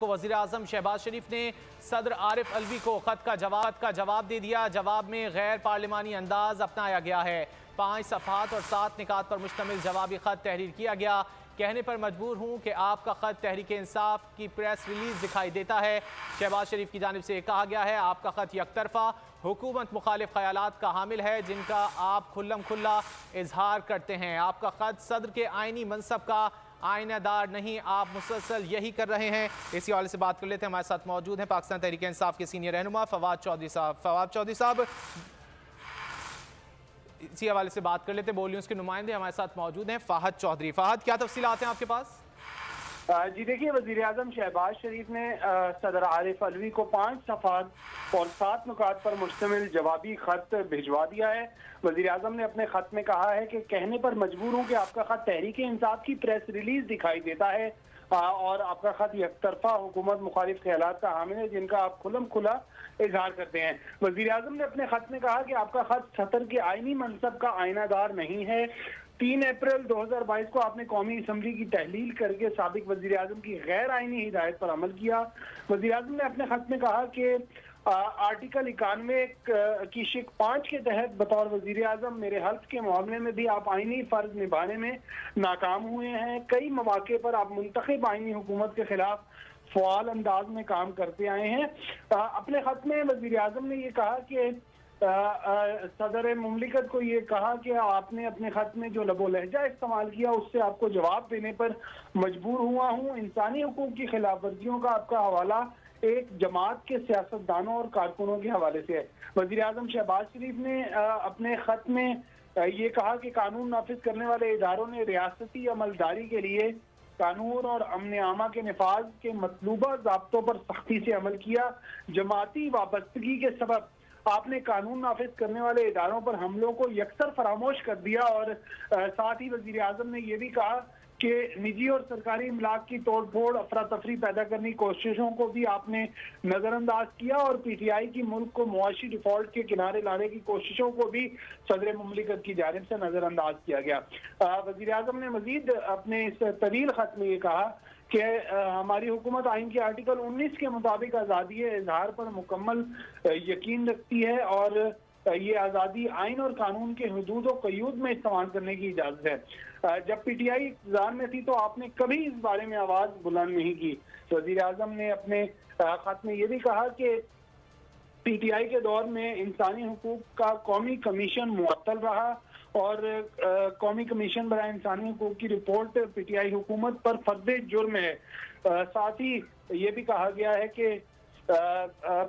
को वज़ीर आज़म शहबाज शरीफ ने सदर आरिफ अलवी को खत का जवाब दे दिया। जवाब में गैर पार्लिमानी अंदाज अपनाया गया है। 5 सफ़हात और 7 निकात पर मुश्तमिल जवाबी खत तहरीर किया गया। कहने पर मजबूर हूँ कि आपका खत तहरीक इंसाफ की प्रेस रिलीज दिखाई देता है। शहबाज शरीफ की जानिब से कहा गया है, आपका खत यकतरफा हुकूमत मुखालिफ ख्यालात का हामिल है जिनका आप खुल्लम खुल्ला इजहार करते हैं। आपका खत सदर के आइनी मनसब का आईनादार नहीं, आप मुसलसल यही कर रहे हैं। इसी हवाले से बात कर लेते हैं। हमारे साथ मौजूद हैं पाकिस्तान तहरीक इंसाफ के सीनियर रहनुमा फवाद चौधरी साहब। फवाद चौधरी साहब, इसी हवाले से बात कर लेते हैं। बोल न्यूज़ के नुमाइंदे हमारे साथ मौजूद हैं फहद चौधरी। फहद, क्या तफसीलात हैं आपके पास? जी देखिए, वज़ीर आज़म शहबाज शरीफ ने सदर आरिफ अलवी को 5 सफ़हात और 7 नुकात पर मुश्तमिल जवाबी खत भिजवा दिया है। वज़ीर आज़म ने अपने खत में कहा है कि कहने पर मजबूर हूँ कि आपका खत तहरीक इंसाफ की प्रेस रिलीज दिखाई देता है और आपका खत यकतरफा हुकूमत मुखालिफ ख्यालात का हामिल है जिनका आप खुल्लम खुला इजहार करते हैं। वज़ीर आज़म ने अपने खत में कहा कि आपका खत सदर के आइनी मनसब का आईनादार नहीं है। 3 अप्रैल 2022 को आपने कौमी असम्बली की तहलील करके साबिक वज़ीर आज़म की गैर आइनी हिदायत पर अमल किया। वज़ीर आज़म ने अपने खत में कहा कि आर्टिकल 91 की शिक 5 के तहत बतौर वज़ीर आज़म मेरे हल्फ के मामले में भी आप आइनी फ़र्ज निभाने में नाकाम हुए हैं। कई मौके पर आप मुंतखब आइनी हुकूमत के खिलाफ फ़आल अंदाज में काम करते आए हैं। अपने खत में वज़ीर आज़म ने ये कहा कि सदर मुमलिकत को ये कहा कि आपने अपने खत में जो लबो लहजा इस्तेमाल किया उससे आपको जवाब देने पर मजबूर हुआ हूँ। इंसानी हुकूक की खिलाफ वर्जियों का आपका हवाला एक जमात के सियासतदानों और कारकुनों के हवाले से है। वज़ीर आज़म शहबाज शरीफ ने अपने खत में ये कहा कि कानून नाफिज करने वाले इदारों ने रियासती अमलदारी के लिए कानून और अमन आमा के नफाज के मतलूबा ज़ाब्तों पर सख्ती से अमल किया। जमाती वाबस्तगी के सबब आपने कानून नाफिज करने वाले इदारों पर हमलों को यकसर फरामोश कर दिया और साथ ही वज़ीर आज़म ने यह भी कहा कि निजी और सरकारी इमलाक की तोड़ फोड़ अफरा तफरी पैदा करने की कोशिशों को भी आपने नज़रअंदाज किया और PTI की मुल्क को मुआशी डिफॉल्ट के किनारे लाने की कोशिशों को भी सदर मुमलिकत की जानिब से नज़रअंदाज किया गया। वज़ीर आज़म ने मजीद अपने इस तवील खत में ये कहा कि हमारी हुकूमत आइन के आर्टिकल 19 के मुताबिक आज़ादी इजहार पर मुकम्मल यकीन रखती है और ये आज़ादी आइन और कानून के हुदूद और क़यूद में इस्तेमाल करने की इजाज़त है। जब PTI इक़्तिदार में थी तो आपने कभी इस बारे में आवाज़ बुलंद नहीं की। वज़ीर आज़म ने अपने खत में ये भी कहा कि PTI के दौर में इंसानी हुकूक का कौमी कमीशन मुअत्तल रहा और कौमी कमीशन बराए इंसानी हुकूक की रिपोर्ट PTI हुकूमत पर फर्द जुर्म है। साथ ही ये भी कहा गया है कि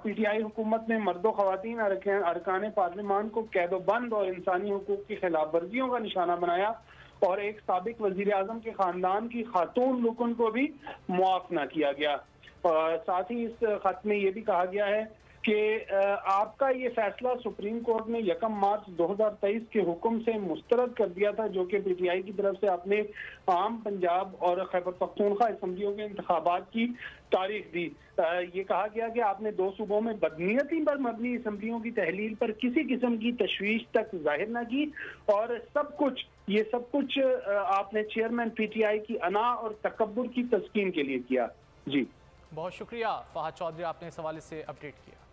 PTI हुकूमत ने मर्दो ख़वातीन अरकान पार्लिमान को कैदोबंद और इंसानी हुकूक की खिलाफ वर्जियों का निशाना बनाया और एक साबिक वज़ीर आज़म के ख़ानदान की खातून रुकन को भी मुआफ़ न किया गया। साथ ही इस खत में ये भी कहा गया है कि आपका ये फैसला सुप्रीम कोर्ट ने 1 मार्च 2023 के हुक्म से मुस्तरद कर दिया था जो कि PTI की तरफ से आपने आम पंजाब और खैबर पख्तूनख्वा असम्बलियों के इंतखाबात की तारीख दी। ये कहा गया कि आपने 2 सूबों में बदनीयती पर मबनी असम्बलियों की तहलील पर किसी किस्म की तशवीश तक जाहिर न की और ये सब कुछ आपने चेयरमैन PTI की अना और तकब्बुर की तस्कीन के लिए किया। जी बहुत शुक्रिया फहद चौधरी, आपने इस हवाले से अपडेट किया।